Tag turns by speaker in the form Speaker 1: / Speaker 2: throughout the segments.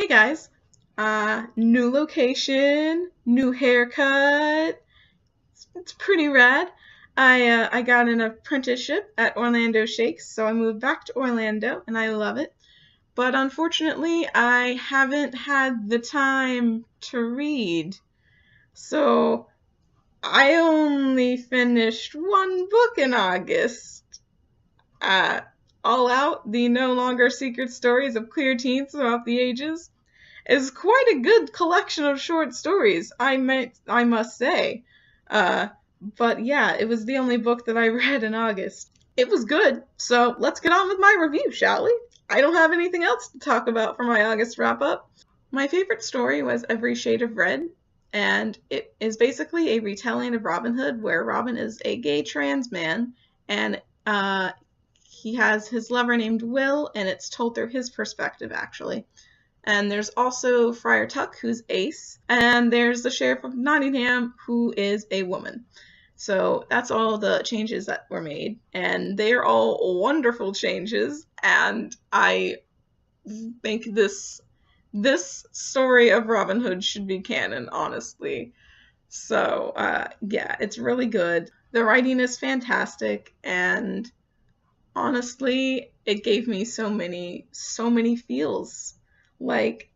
Speaker 1: Hey guys, new location, new haircut. It's pretty rad. I got an apprenticeship at Orlando Shakes, so I moved back to Orlando and I love it. But unfortunately, I haven't had the time to read. So I only finished one book in August. Uh, All Out, the No Longer Secret Stories of Queer Teens Throughout the Ages, is quite a good collection of short stories, I must say. Uh, but yeah, it was the only book that I read in August. It was good, so let's get on with my review, shall we? I don't have anything else to talk about for my August wrap-up. My favorite story was Every Shade of Red, and it is basically a retelling of Robin Hood, where Robin is a gay trans man, and he has his lover named Will, and it's told through his perspective, actually. And there's also Friar Tuck, who's Ace, and there's the Sheriff of Nottingham, who is a woman. So that's all the changes that were made, and they are all wonderful changes, and I think this story of Robin Hood should be canon, honestly. So, yeah, it's really good. The writing is fantastic, and honestly, it gave me so many feels. Like,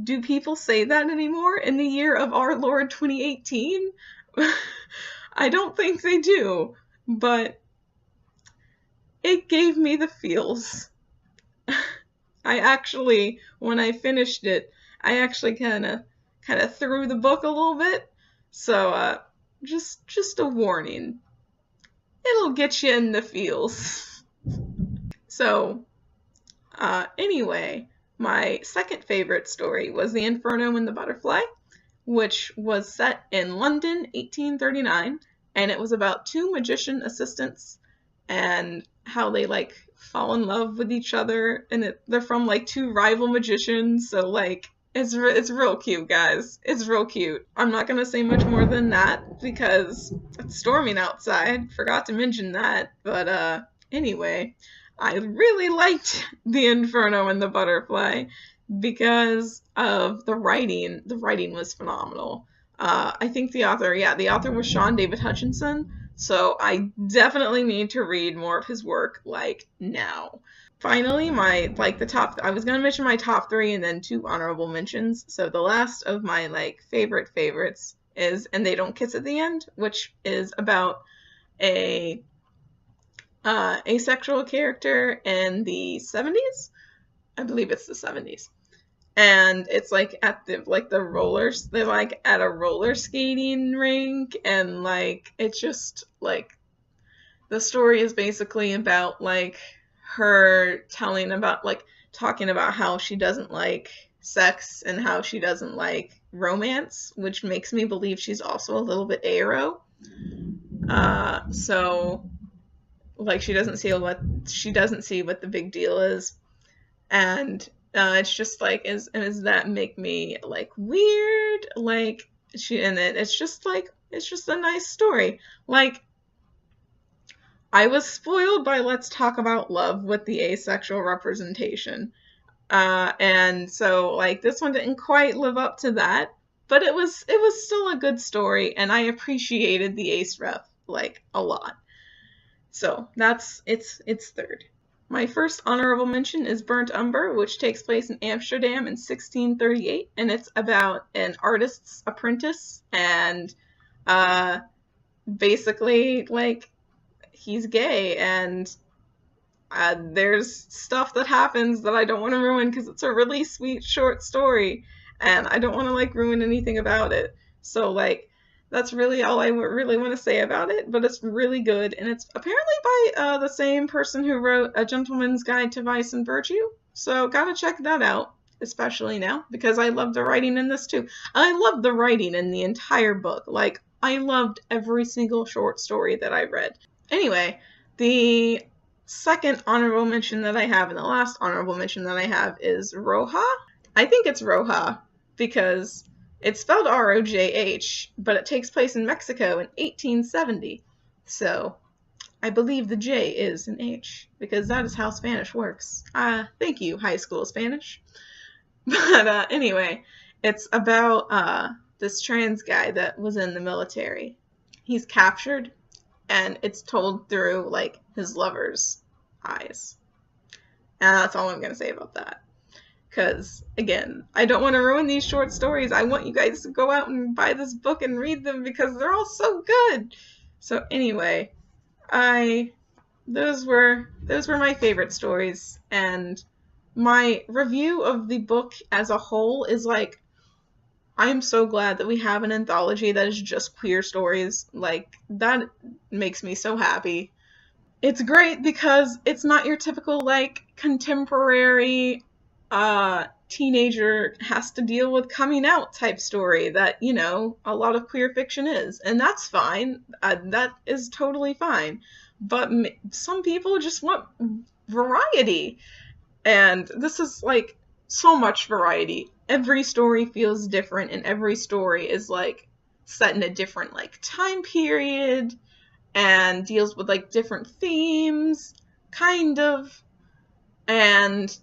Speaker 1: do people say that anymore in the year of our Lord 2018? I don't think they do, but it gave me the feels. I actually, when I finished it, I actually kind of threw the book a little bit. So, just a warning. It'll get you in the feels. So, anyway, my second favorite story was The Inferno and the Butterfly, which was set in London, 1839, and it was about two magician assistants and how they fall in love with each other, and they're from two rival magicians, so it's real cute, guys. It's real cute. I'm not gonna say much more than that because it's storming outside. Forgot to mention that, but anyway, I really liked The Inferno and the Butterfly because of the writing. The writing was phenomenal. I think the author was Sean David Hutchinson, so I definitely need to read more of his work, now. Finally, I was gonna mention my top 3 and then 2 honorable mentions, so the last of my, favorites is And They Don't Kiss at the End, which is about a asexual character in the 70s. I believe it's the 70s. And it's at the rollers, they're at a roller skating rink, and it's just the story is basically about her talking about how she doesn't like sex and how she doesn't like romance, which makes me believe she's also a little bit aero. So she doesn't see what the big deal is, and it's just does that make me weird? It's just a nice story. I was spoiled by Let's Talk About Love with the asexual representation, and so this one didn't quite live up to that, but it was still a good story, and I appreciated the ace rep a lot. So that's it's third. My first honorable mention is Burnt Umber, which takes place in Amsterdam in 1638, and it's about an artist's apprentice, and basically he's gay, and there's stuff that happens that I don't want to ruin because it's a really sweet short story, and I don't want to ruin anything about it. So that's really all I really want to say about it, but it's really good, and it's apparently by the same person who wrote A Gentleman's Guide to Vice and Virtue, so gotta check that out, especially now, because I love the writing in this too. I love the writing in the entire book. I loved every single short story that I read. Anyway, the second honorable mention that I have, and the last honorable mention that I have, is Roja. I think it's Roja, because it's spelled R-O-J-H, but it takes place in Mexico in 1870. So I believe the J is an H, because that is how Spanish works. Thank you, high school Spanish. But anyway, it's about this trans guy that was in the military. He's captured, and it's told through like his lover's eyes. And that's all I'm gonna say about that. Because again, I don't want to ruin these short stories. I want you guys to go out and buy this book and read them because they're all so good. So anyway, those were my favorite stories, and my review of the book as a whole is like, I'm so glad that we have an anthology that is just queer stories. Like, that makes me so happy. It's great because it's not your typical, like, contemporary teenager has to deal with coming out type story that, you know, a lot of queer fiction is. And that's fine. That is totally fine. But some people just want variety. And this is, like, so much variety. Every story feels different, and every story is, like, set in a different, like, time period, and deals with, like, different themes, kind of. And,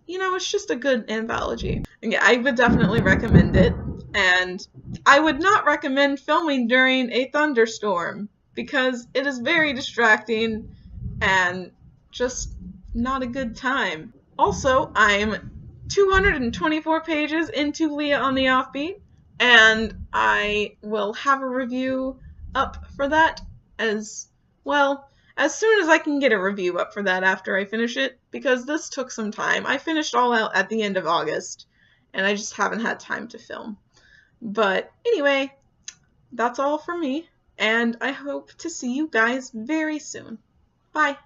Speaker 1: you know, it's just a good anthology. And yeah, I would definitely recommend it. And I would not recommend filming during a thunderstorm, because it is very distracting and just not a good time. Also, I'm 224 pages into Leah on the Offbeat, and I will have a review up for that as well, as soon as I can get a review up for that after I finish it, because this took some time. I finished all out at the end of August, and I just haven't had time to film. But anyway, that's all from me, and I hope to see you guys very soon. Bye!